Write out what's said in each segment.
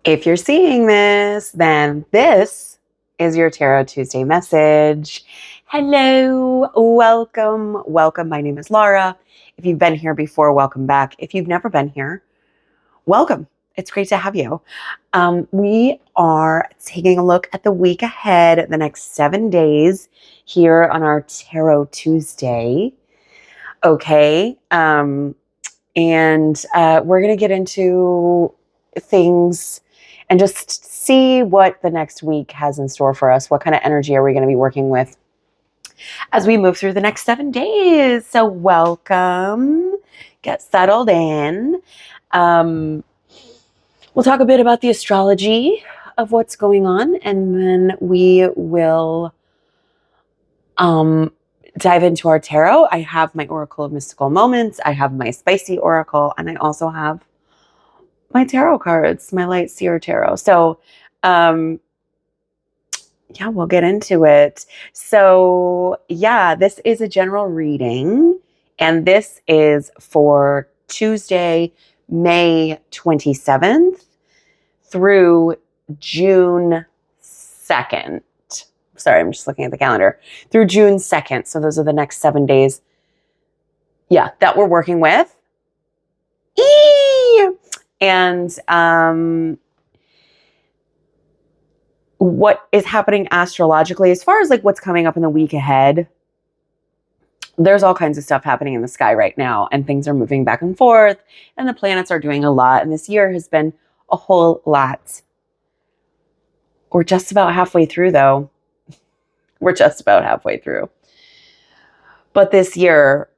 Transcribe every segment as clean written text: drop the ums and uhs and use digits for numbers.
If you're seeing this, then this is your Tarot Tuesday message. Hello, welcome, welcome. My name is Lara. If you've been here before, welcome back. If you've never been here, welcome. It's great to have you. We are taking a look at the week ahead, the next 7 days here on our Tarot Tuesday. Okay. And we're going to get into things and just see what the next week has in store for us. What kind of energy are we going to be working with as we move through the next 7 days? So welcome, get settled in. We'll talk a bit about the astrology of what's going on, and then we will dive into our tarot. I have my Oracle of Mystical Moments. I have my Spicy Oracle, and I also have my tarot cards, my Light Seer Tarot. So, yeah, we'll get into it. So, yeah, this is a general reading, and this is for Tuesday, May 27th through June 2nd. Sorry, I'm just looking at the calendar. Through June 2nd. So those are the next 7 days. Yeah, that we're working with. And what is happening astrologically, as far as like what's coming up in the week ahead, there's all kinds of stuff happening in the sky right now, and things are moving back and forth, and the planets are doing a lot. And this year has been a whole lot. We're just about halfway through, though. We're just about halfway through. But this year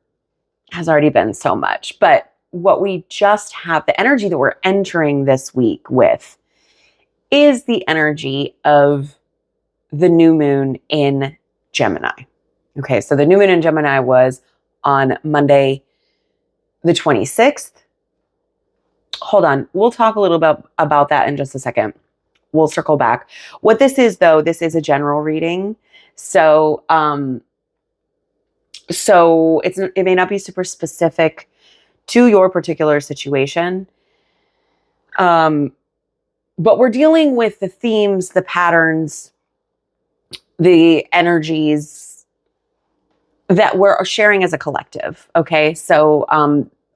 has already been so much. But what we just have, the energy that we're entering this week with, is the energy of the new moon in Gemini. Okay, so the new moon in Gemini was on Monday, the 26th. Hold on, we'll talk a little bit about that in just a second. We'll circle back. What this is, though, this is a general reading. So, it may not be super specific to your particular situation. But we're dealing with the themes, the patterns, the energies that we're sharing as a collective. Okay. So,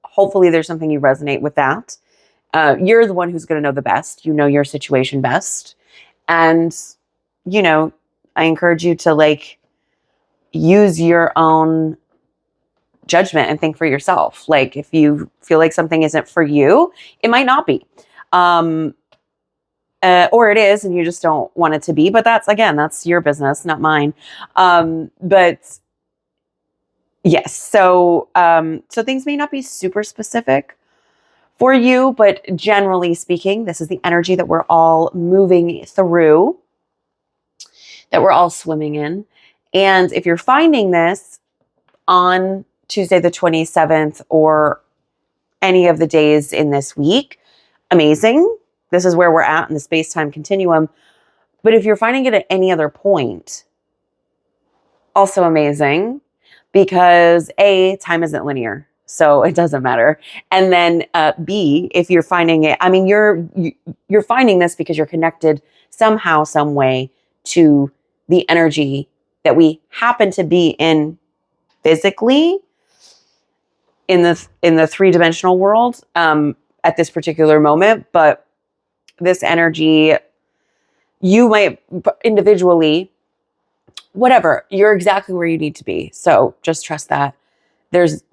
hopefully there's something you resonate with that. You're the one who's going to know the best. You know your situation best. And, I encourage you to use your own judgment and think for yourself. Like, if you feel like something isn't for you, it might not be. Or it is, and you just don't want it to be. But that's your business, not mine. But yes, so things may not be super specific for you, but generally speaking, this is the energy that we're all moving through, that we're all swimming in. And if you're finding this on Tuesday the 27th or any of the days in this week, amazing. This is where we're at in the space-time continuum. But if you're finding it at any other point, also amazing, because A, time isn't linear, so it doesn't matter. And then B, if you're finding it, you're finding this because you're connected somehow, some way to the energy that we happen to be in physically in the three-dimensional world at this particular moment. But this energy, you might individually, whatever, you're exactly where you need to be. So just trust that there's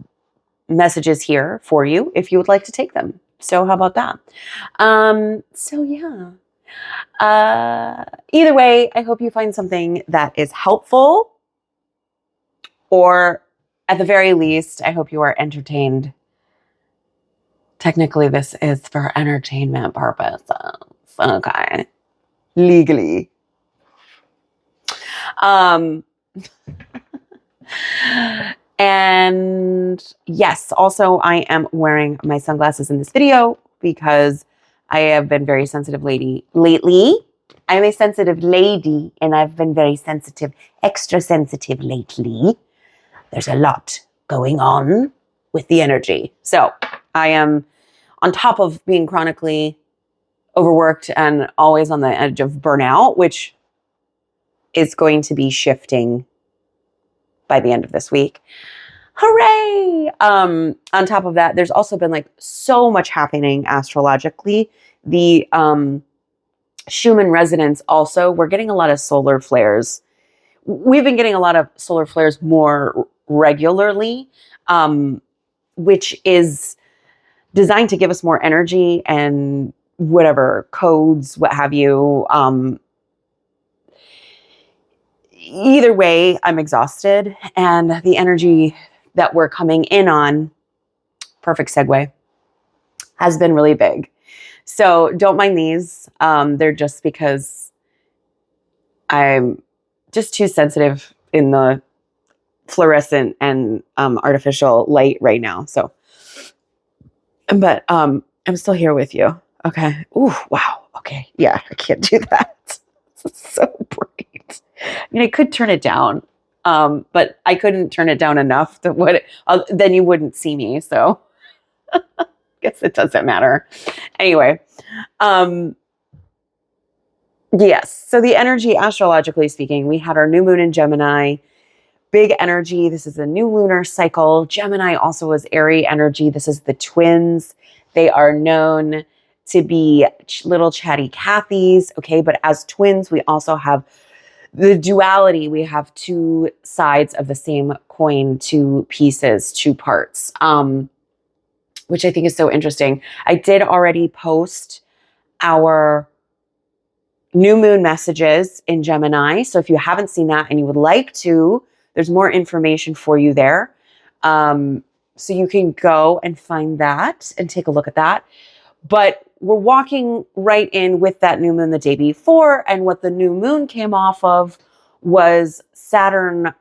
messages here for you if you would like to take them. So how about that? So yeah. Either way, I hope you find something that is helpful, or at the very least, I hope you are entertained. Technically, this is for entertainment purposes. Okay. Legally. And yes, also I am wearing my sunglasses in this video because I have been very sensitive lately. I'm a sensitive lady, and I've been very sensitive, extra sensitive lately. There's a lot going on with the energy. So I am on top of being chronically overworked and always on the edge of burnout, which is going to be shifting by the end of this week. Hooray! On top of that, there's also been like so much happening astrologically. The Schumann resonance also, we're getting a lot of solar flares. We've been getting a lot of solar flares more regularly, which is designed to give us more energy and whatever codes, what have you. Either way, I'm exhausted, and the energy that we're coming in on, perfect segue, has been really big. So don't mind these. They're just because I'm just too sensitive in the fluorescent and artificial light right now. So, but I'm still here with you. Okay. Ooh, wow. Okay. Yeah, I can't do that. It's so bright. I mean, I could turn it down, but I couldn't turn it down enough that then you wouldn't see me. So guess it doesn't matter. Anyway, yes. So the energy, astrologically speaking, we had our new moon in Gemini, big energy. This is a new lunar cycle. Gemini also was airy energy. This is the twins. They are known to be little chatty Cathys. Okay. But as twins, we also have the duality. We have two sides of the same coin, two pieces, two parts, which I think is so interesting. I did already post our new moon messages in Gemini. So if you haven't seen that and you would like to, there's more information for you there. So you can go and find that and take a look at that. But we're walking right in with that new moon the day before. And what the new moon came off of was Saturn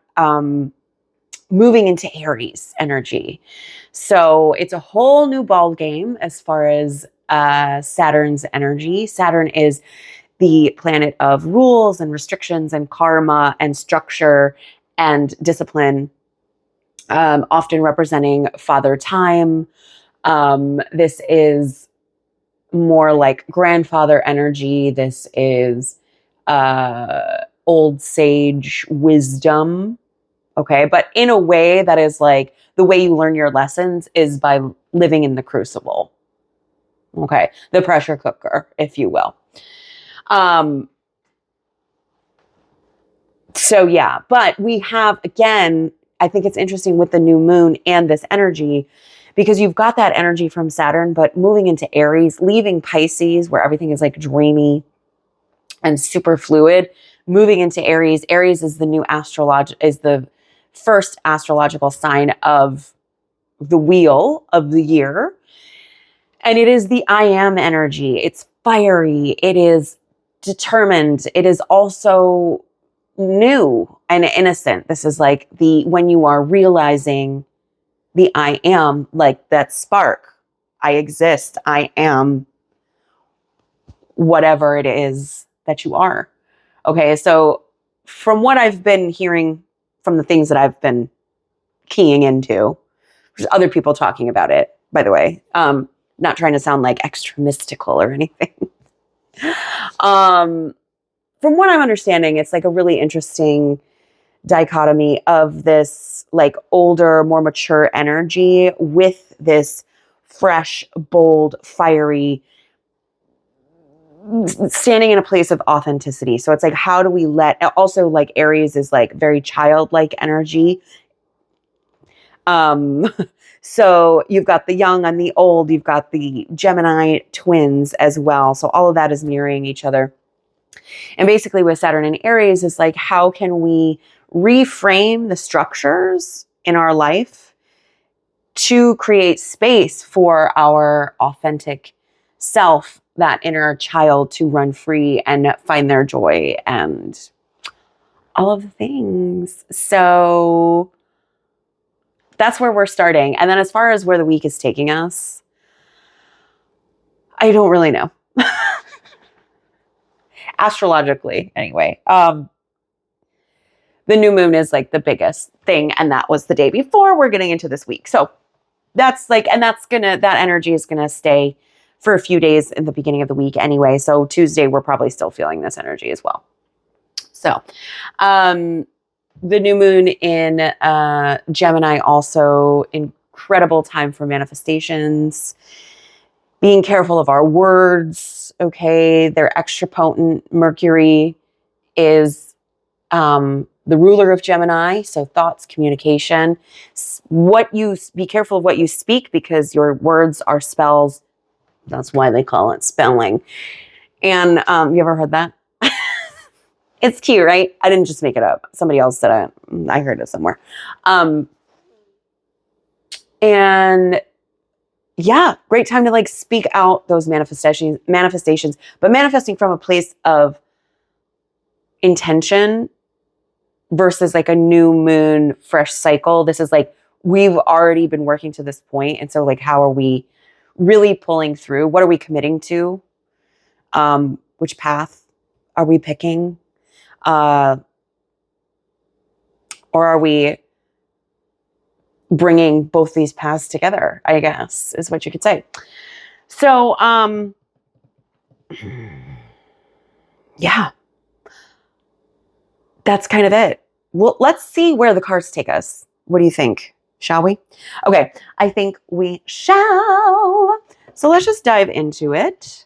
moving into Aries energy. So it's a whole new ball game as far as Saturn's energy. Saturn is the planet of rules and restrictions and karma and structure and discipline, often representing father time. This is more like grandfather energy. This is old sage wisdom. Okay. But in a way that is like the way you learn your lessons is by living in the crucible. Okay. The pressure cooker, if you will. So yeah, but we have, again, I think it's interesting with the new moon and this energy, because you've got that energy from Saturn, but moving into Aries, leaving Pisces where everything is like dreamy and super fluid, moving into Aries. Aries is the new is the first astrological sign of the wheel of the year. And it is the I am energy. It's fiery. It is determined. It is also new and innocent. This is like when you are realizing the I am, like that spark. I exist. I am whatever it is that you are. Okay. So from what I've been hearing from the things that I've been keying into, there's other people talking about it, by the way, not trying to sound like extra mystical or anything. From what I'm understanding, it's like a really interesting dichotomy of this like older, more mature energy with this fresh, bold, fiery, standing in a place of authenticity. So it's like, how do we also like Aries is like very childlike energy. So you've got the young and the old, you've got the Gemini twins as well. So all of that is mirroring each other. And basically with Saturn and Aries is like, how can we reframe the structures in our life to create space for our authentic self, that inner child, to run free and find their joy and all of the things. So that's where we're starting. And then as far as where the week is taking us, I don't really know. Astrologically, anyway. The new moon is like the biggest thing. And that was the day before. We're getting into this week. So that's like, and that energy is going to stay for a few days in the beginning of the week anyway. So Tuesday, we're probably still feeling this energy as well. So, the new moon in Gemini, also incredible time for manifestations. Being careful of our words, okay? They're extra potent. Mercury is the ruler of Gemini, so thoughts, communication. Be careful of what you speak, because your words are spells. That's why they call it spelling. And you ever heard that? It's cute, right? I didn't just make it up. Somebody else said it. I heard it somewhere. And yeah, great time to like speak out those manifestations, but manifesting from a place of intention versus like a new moon, fresh cycle. This is like, we've already been working to this point. And so like, how are we really pulling through? What are we committing to? Which path are we picking? Or are we bringing both these paths together, I guess, is what you could say. So, yeah, that's kind of it. Well, let's see where the cards take us. What do you think? Shall we? Okay, I think we shall. So let's just dive into it.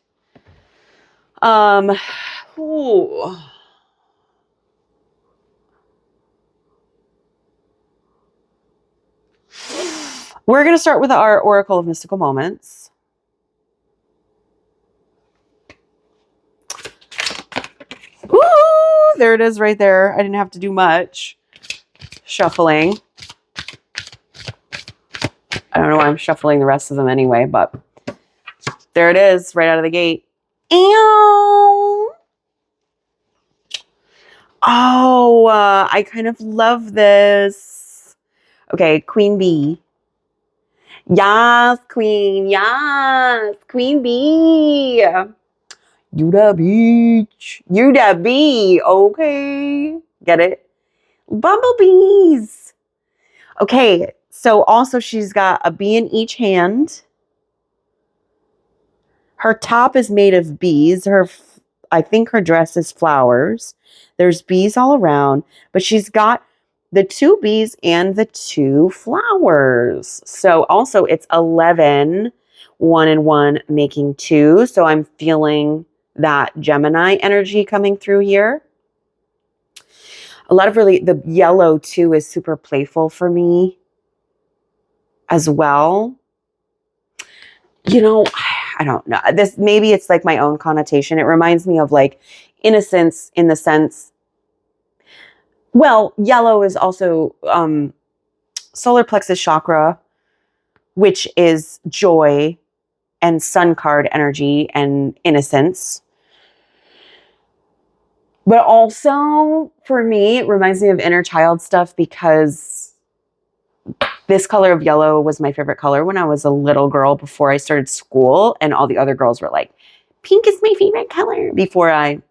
Ooh. We're going to start with our Oracle of Mystical Moments. Ooh, there it is right there. I didn't have to do much shuffling. I don't know why I'm shuffling the rest of them anyway, but there it is right out of the gate. Ew. Oh, I kind of love this. Okay, Queen Bee. Yes, Queen. Yes, Queen Bee. You the beach. You the bee. Okay. Get it? Bumblebees. Okay. So also she's got a bee in each hand. Her top is made of bees. I think her dress is flowers. There's bees all around, but she's got the 2 bees and the 2 flowers. So also it's 11, 1 and 1 making 2. So I'm feeling that Gemini energy coming through here. A lot of the yellow too is super playful for me as well. You know, I don't know. Maybe it's like my own connotation. It reminds me of like innocence in the sense, well, yellow is also solar plexus chakra, which is joy and sun card energy and innocence. But also for me, it reminds me of inner child stuff, because this color of yellow was my favorite color when I was a little girl before I started school, and all the other girls were like, pink is my favorite color, before I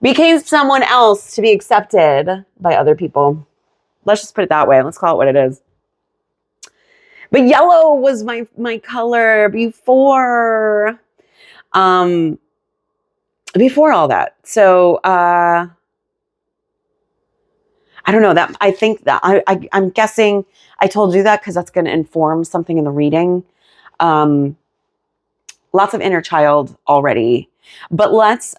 became someone else to be accepted by other people. Let's just put it that way. Let's call it what it is. But yellow was my color before all that. So I don't know, that I think that I'm guessing I told you that because that's going to inform something in the reading. Lots of inner child already, but let's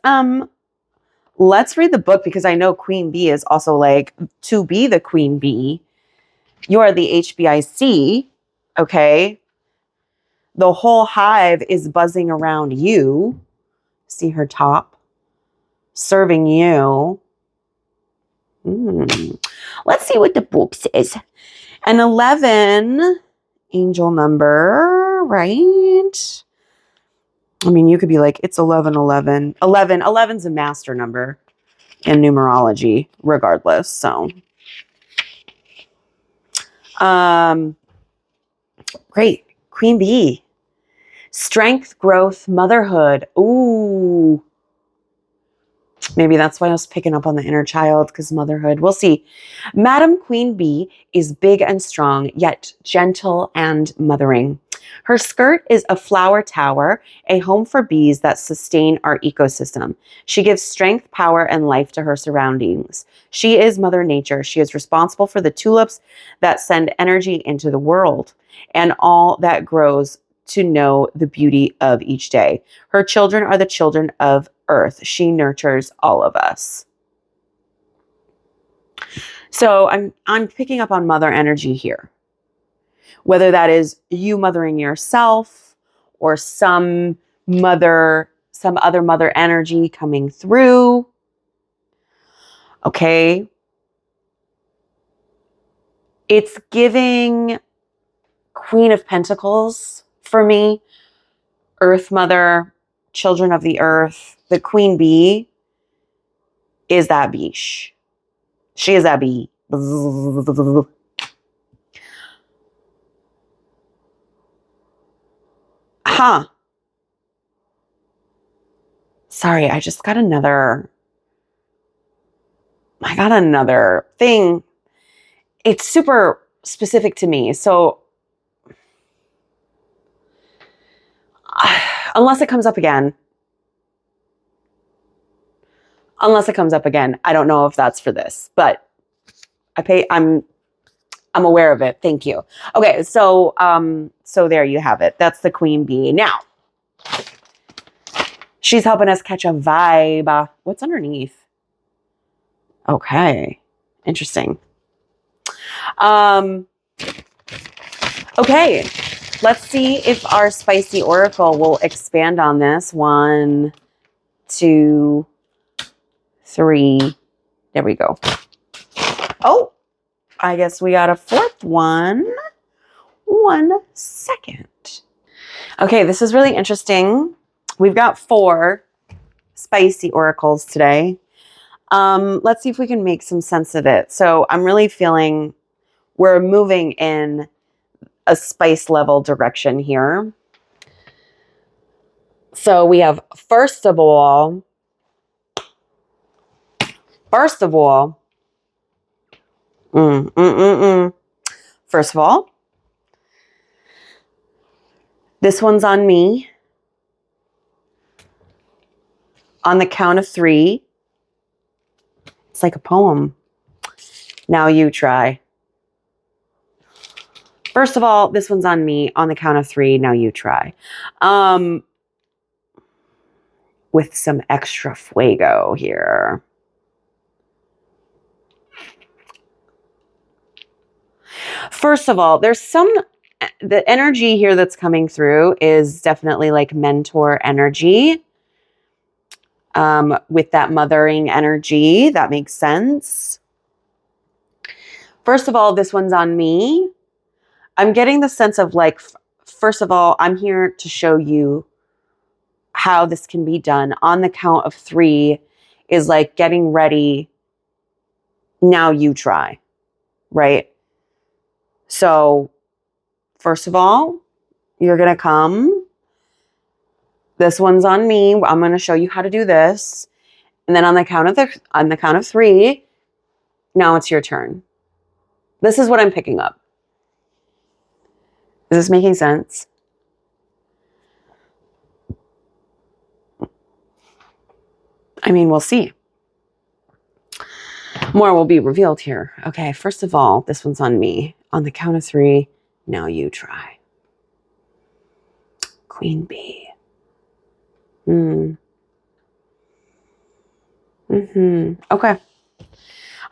read the book, because I know Queen Bee is also like, to be the Queen Bee, you are the HBIC, okay? The whole hive is buzzing around you. See her top? Serving you. Let's see what the book says. An 11, angel number, right? I mean, you could be like, it's 11, 11. 11's a master number in numerology, regardless. So, great. Queen Bee. Strength, growth, motherhood. Ooh. Maybe that's why I was picking up on the inner child, because motherhood. We'll see. Madam Queen Bee is big and strong, yet gentle and mothering. Her skirt is a flower tower, a home for bees that sustain our ecosystem. She gives strength, power, and life to her surroundings. She is Mother Nature. She is responsible for the tulips that send energy into the world and all that grows to know the beauty of each day. Her children are the children of Earth. She nurtures all of us. So I'm picking up on mother energy here. Whether that is you mothering yourself or some other mother energy coming through. Okay. It's giving Queen of Pentacles for me. Earth Mother, children of the earth. The queen bee is that beesh. She is that bee. Huh. Sorry, I got another thing. It's super specific to me. So unless it comes up again, I don't know if that's for this, but I'm aware of it. Thank you. Okay. So there you have it. That's the queen bee. Now she's helping us catch a vibe. What's underneath? Okay. Interesting. Okay. Let's see if our spicy oracle will expand on this. 1, 2, 3. There we go. Oh, I guess we got a fourth one. 1 second. Okay, this is really interesting. We've got 4 spicy oracles today. Let's see if we can make some sense of it. So I'm really feeling we're moving in a spice level direction here. So we have, first of all, First of all, this one's on me. On the count of 3. It's like a poem. Now you try. First of all, this one's on me. On the count of 3, now you try. With some extra fuego here. First of all, the energy here that's coming through is definitely like mentor energy. With that mothering energy, that makes sense. First of all, this one's on me. I'm getting the sense of like, first of all, I'm here to show you how this can be done. On the count of 3 is like getting ready. Now you try, right? So first of all, you're going to come. This one's on me. I'm going to show you how to do this. And then on the count of 3, now it's your turn. This is what I'm picking up. Is this making sense? I mean, we'll see. More will be revealed here. Okay, first of all, this one's on me. On the count of 3, now you try. Queen bee. Okay.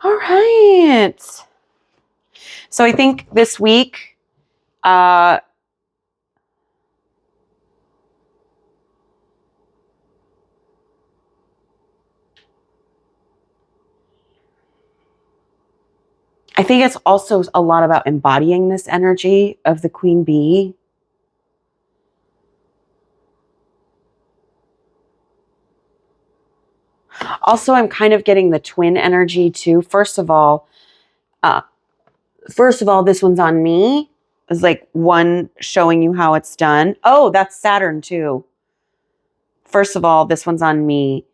All right. So I think this week, I think it's also a lot about embodying this energy of the queen bee. Also, I'm kind of getting the twin energy too. First of all, this one's on me. It's like one showing you how it's done. Oh, that's Saturn too. First of all, this one's on me.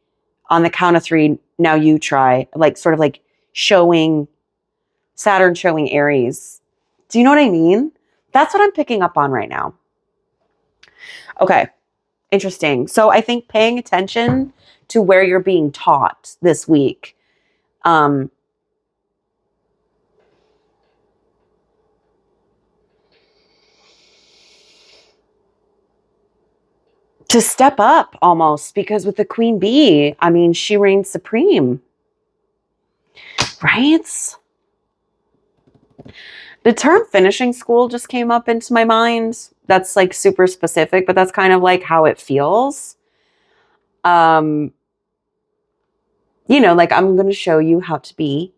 On the count of 3, now you try. Like sort of like showing Saturn showing Aries. Do you know what I mean? That's what I'm picking up on right now. Okay. Interesting. So I think paying attention to where you're being taught this week. To step up almost, because with the queen bee, I mean, she reigns supreme, right? The term finishing school just came up into my mind. That's like super specific, but that's kind of like how it feels. Like I'm going to show you how to be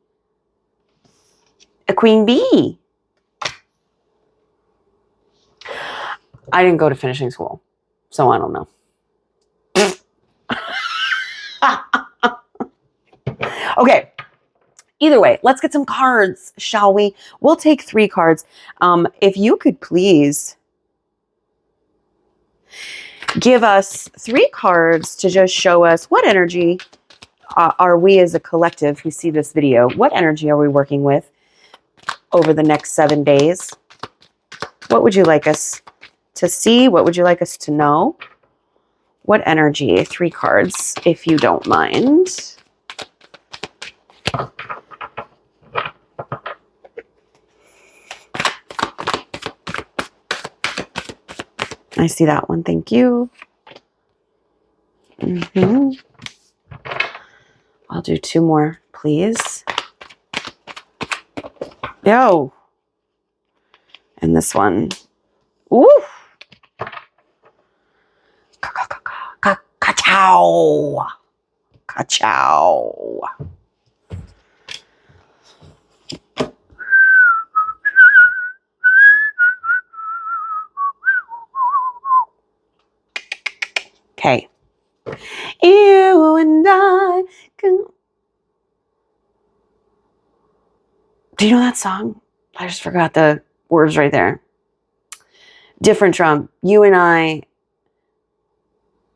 a queen bee. I didn't go to finishing school, so I don't know. Okay. Either way, let's get some cards, shall we? We'll take 3 cards. If you could please give us 3 cards to just show us what energy are we as a collective who see this video, what energy are we working with over the next 7 days? What would you like us to see? What would you like us to know? What energy? 3 cards, if you don't mind. I see that one. Thank you. I'll do 2 more, please. Yo. And this one. Ooh. Ka-chow. Ka-chow. Okay. You and I can... Do you know that song? I just forgot the words right there. Different drum. You and I...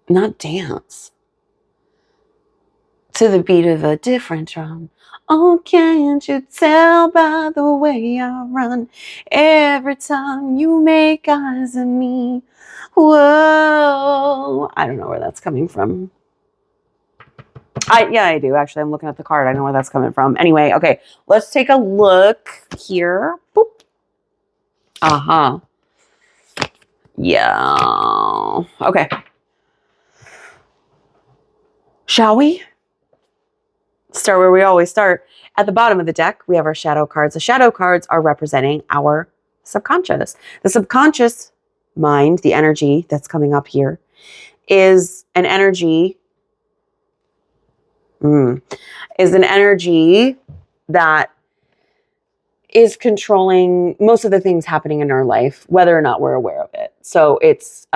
Not dance. To the beat of a different drum. Oh, can't you tell by the way I run? Every time you make eyes at me. Whoa. I don't know where that's coming from. Yeah, I do. Actually, I'm looking at the card. I know where that's coming from. Anyway, okay. Let's take a look here. Boop. Uh-huh. Yeah. Okay. Shall we? Start where we always start. At the bottom of the deck, we have our shadow cards. The shadow cards are representing our subconscious. The subconscious mind, the energy that's coming up here, is an energy that is controlling most of the things happening in our life, whether or not we're aware of it. So it's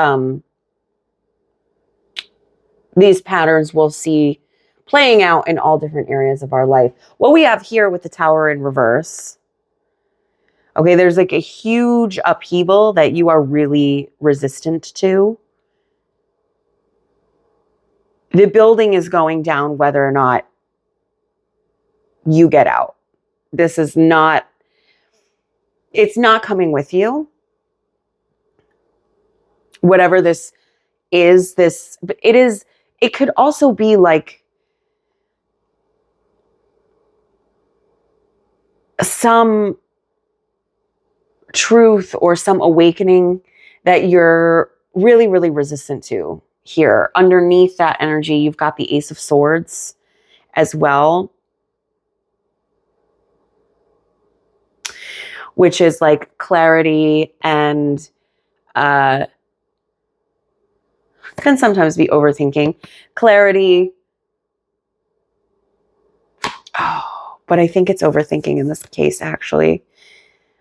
these patterns we'll see playing out in all different areas of our life. What we have here with the Tower in reverse, okay, there's like a huge upheaval that you are really resistant to. The building is going down whether or not you get out. This is not, it's not coming with you. Whatever this is, it could also be like some truth or some awakening that you're really, really resistant to here. Underneath that energy, you've got the Ace of Swords as well, which is like clarity and can sometimes be overthinking. Clarity. Oh, but I think it's overthinking in this case, actually.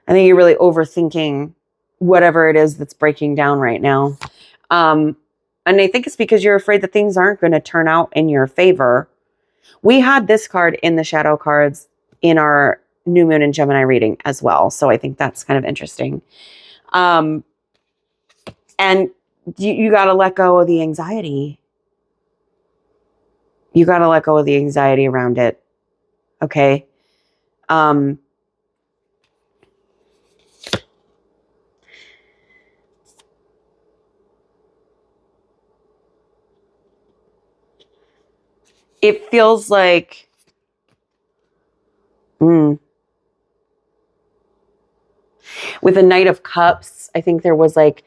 I think you're really overthinking whatever it is that's breaking down right now. And I think it's because you're afraid that things aren't going to turn out in your favor. We had this card in the shadow cards in our New Moon and Gemini reading as well. So I think that's kind of interesting. And you got to let go of the anxiety. You got to let go of the anxiety around it. Okay. it feels like, with the Knight of Cups, I think there was like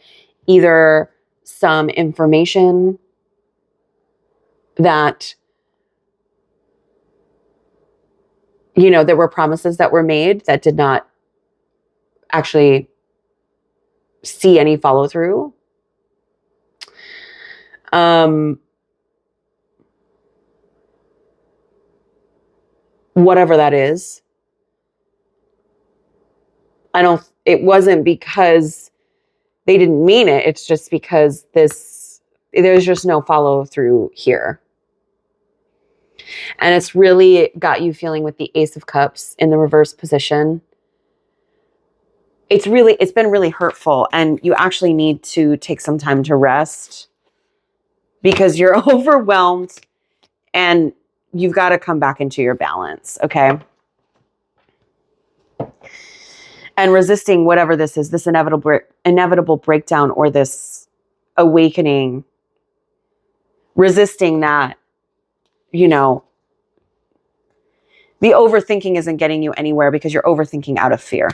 either some information that, you know, there were promises that were made that did not actually see any follow through. Whatever that is. It wasn't because they didn't mean it. It's just because there's just no follow through here. And it's really got you feeling with the Ace of Cups in the reverse position. It's been really hurtful, and you actually need to take some time to rest because you're overwhelmed and you've got to come back into your balance. Okay. And resisting whatever this is, this inevitable breakdown or this awakening, resisting that, you know, the overthinking isn't getting you anywhere because you're overthinking out of fear.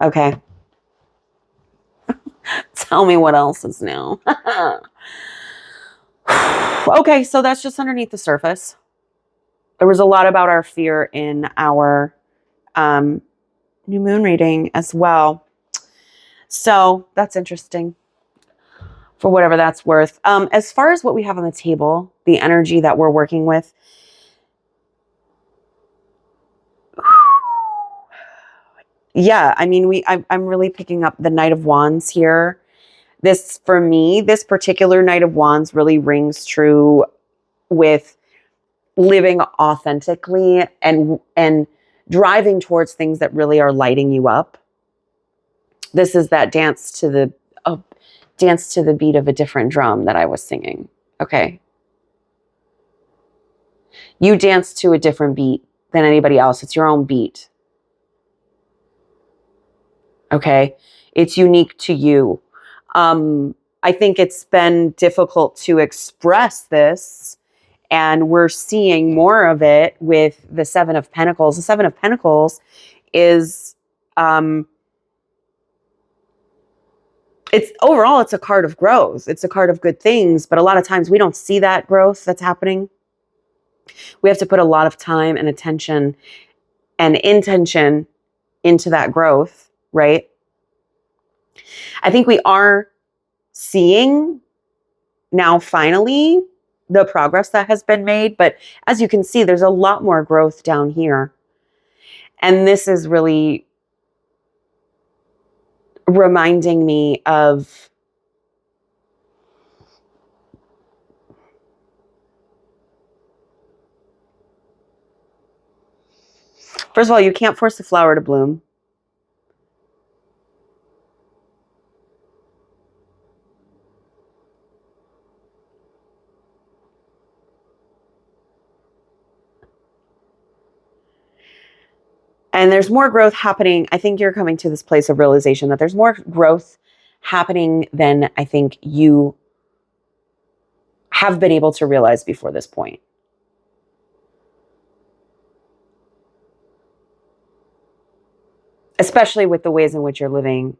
Okay. Tell me what else is new. Okay, so that's just underneath the surface. There was a lot about our fear in our new moon reading as well. So that's interesting for whatever that's worth. As far as what we have on the table, the energy that we're working with, yeah, I mean, I'm really picking up the Knight of Wands here. This, for me, this particular Knight of Wands really rings true with living authentically and driving towards things that really are lighting you up. This is that dance to the beat of a different drum that I was singing. Okay. You dance to a different beat than anybody else. It's your own beat. Okay. It's unique to you. I think it's been difficult to express this, and we're seeing more of it with the Seven of Pentacles. The Seven of Pentacles is, it's a card of growth. It's a card of good things, but a lot of times we don't see that growth that's happening. We have to put a lot of time and attention and intention into that growth, right? I think we are seeing now finally the progress that has been made, but as you can see, there's a lot more growth down here. And this is really reminding me of first of all, you can't force a flower to bloom. And there's more growth happening. I think you're coming to this place of realization that there's more growth happening than I think you have been able to realize before this point. Especially with the ways in which you're living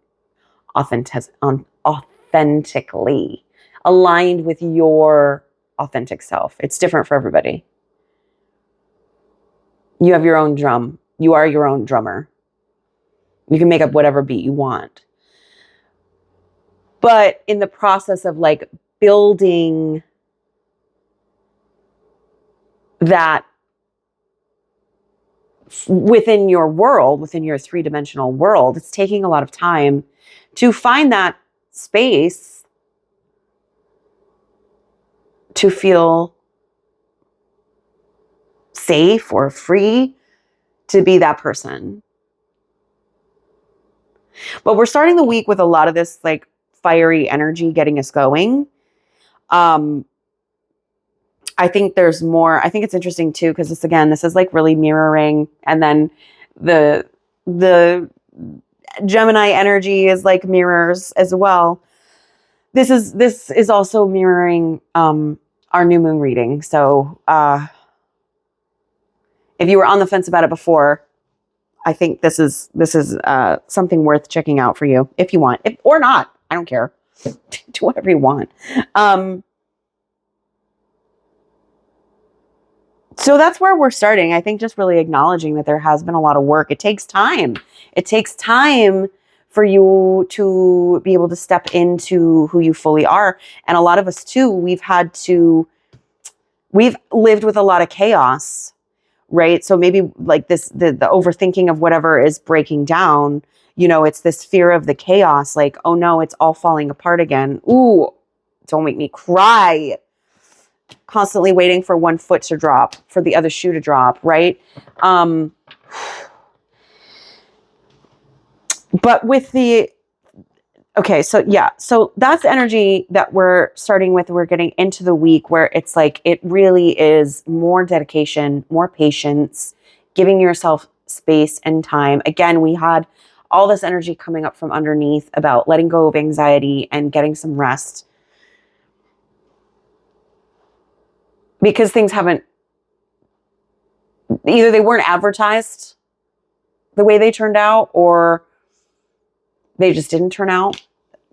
authentically, aligned with your authentic self. It's different for everybody. You have your own drum. You are your own drummer. You can make up whatever beat you want. But in the process of like building that within your world, within your three-dimensional world, it's taking a lot of time to find that space to feel safe or free to be that person. But we're starting the week with a lot of this like fiery energy getting us going. I think there's more. I think it's interesting too, because this is like really mirroring, and then the Gemini energy is like mirrors as well. This is also mirroring our new moon reading. So if you were on the fence about it before, I think this is something worth checking out for you if you want, or not. I don't care. Do whatever you want. So that's where we're starting. I think just really acknowledging that there has been a lot of work. It takes time. It takes time for you to be able to step into who you fully are. And a lot of us too, we've lived with a lot of chaos, right? So maybe like the overthinking of whatever is breaking down, it's this fear of the chaos. Like, oh no, it's all falling apart again. Ooh, don't make me cry. Constantly waiting for one foot to drop, for the other shoe to drop, right? But with so that's the energy that we're starting with. We're getting into the week where it's like, it really is more dedication, more patience, giving yourself space and time. Again, we had all this energy coming up from underneath about letting go of anxiety and getting some rest. Because things either they weren't advertised the way they turned out, or they just didn't turn out.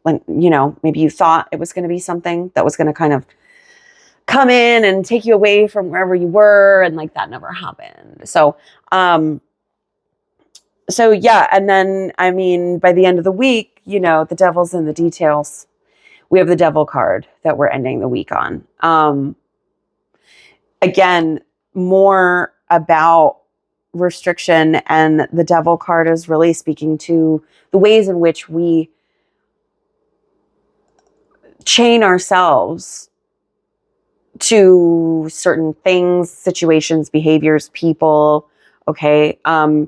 Like, maybe you thought it was going to be something that was going to kind of come in and take you away from wherever you were. And like, that never happened. So yeah. And then, by the end of the week, the devil's in the details. We have the devil card that we're ending the week on. Again, more about restriction, and the devil card is really speaking to the ways in which we chain ourselves to certain things, situations, behaviors, people. Okay. The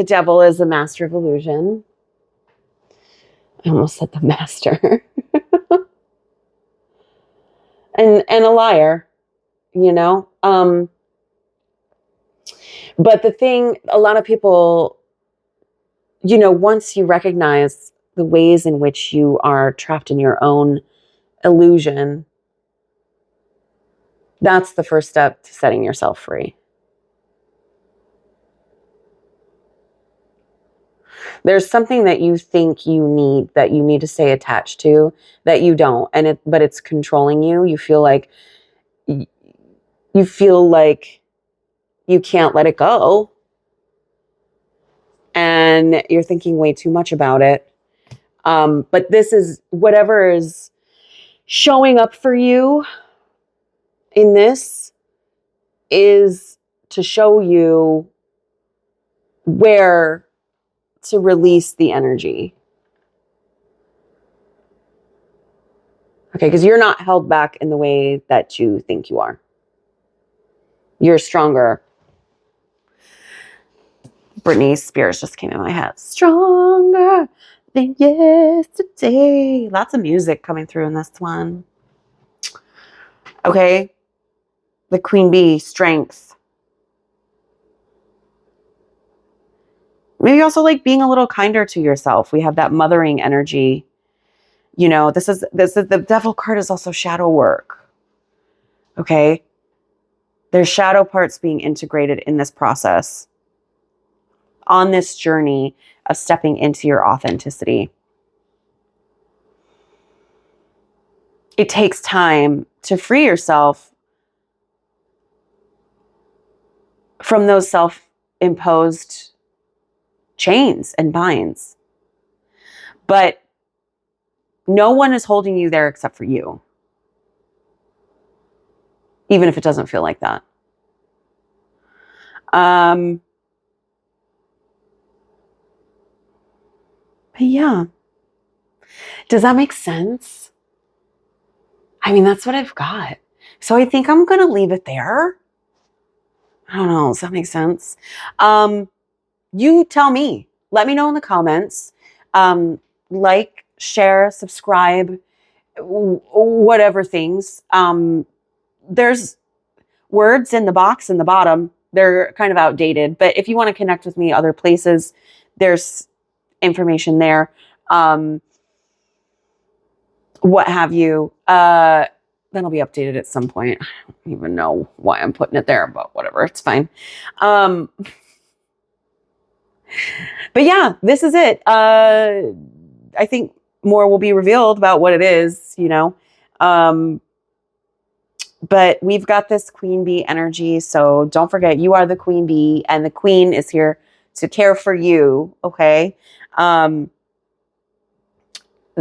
devil is a master of illusion. I almost said the master. and a liar, but the thing, a lot of people, once you recognize the ways in which you are trapped in your own illusion, that's the first step to setting yourself free. There's something that you think you need, that you need to stay attached to, that you don't, but it's controlling you. You feel like you can't let it go, and you're thinking way too much about it. But this is whatever is showing up for you in this is to show you where to release the energy. Okay, because you're not held back in the way that you think you are. You're stronger. Britney Spears just came in my head. Stronger than yesterday. Lots of music coming through in this one. Okay. The Queen Bee, strength. Maybe also like being a little kinder to yourself. We have that mothering energy. This is the devil card is also shadow work. Okay. There's shadow parts being integrated in this process, on this journey of stepping into your authenticity. It takes time to free yourself from those self-imposed chains and binds. But no one is holding you there except for you. Even if it doesn't feel like that. But yeah. Does that make sense? That's what I've got. So I think I'm going to leave it there. I don't know. Does that make sense? You tell me. Let me know in the comments. Like, share, subscribe, whatever things. There's words in the box in the bottom. They're kind of outdated. But if you want to connect with me other places, there's information there. what have you. That'll be updated at some point. I don't even know why I'm putting it there, but whatever, it's fine. But yeah, this is it. I think more will be revealed about what it is, you know. But we've got this queen bee energy, so don't forget you are the queen bee, and the queen is here to care for you. Okay.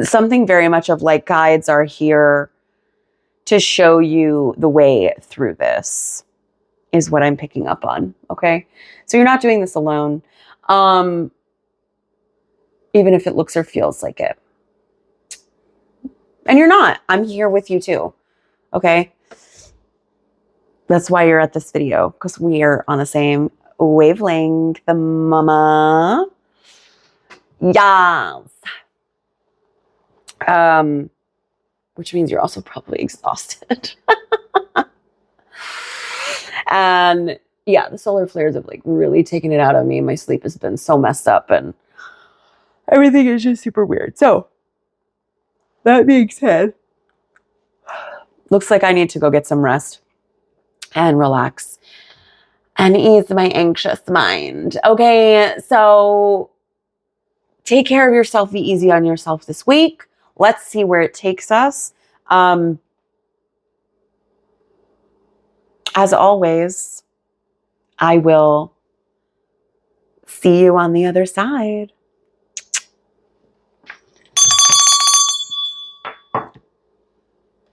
Something very much of like guides are here to show you the way through this is what I'm picking up on. Okay. So you're not doing this alone. Even if it looks or feels like it. And you're not. I'm here with you too. Okay. That's why you're at this video, because we are on the same wavelength, the mama. Yes. Which means you're also probably exhausted. And yeah, the solar flares have like really taken it out of me. My sleep has been so messed up and everything is just super weird. So that being said, looks like I need to go get some rest and relax and ease my anxious mind. Okay, so take care of yourself. Be easy on yourself this week. Let's see where it takes us. As always, I will see you on the other side.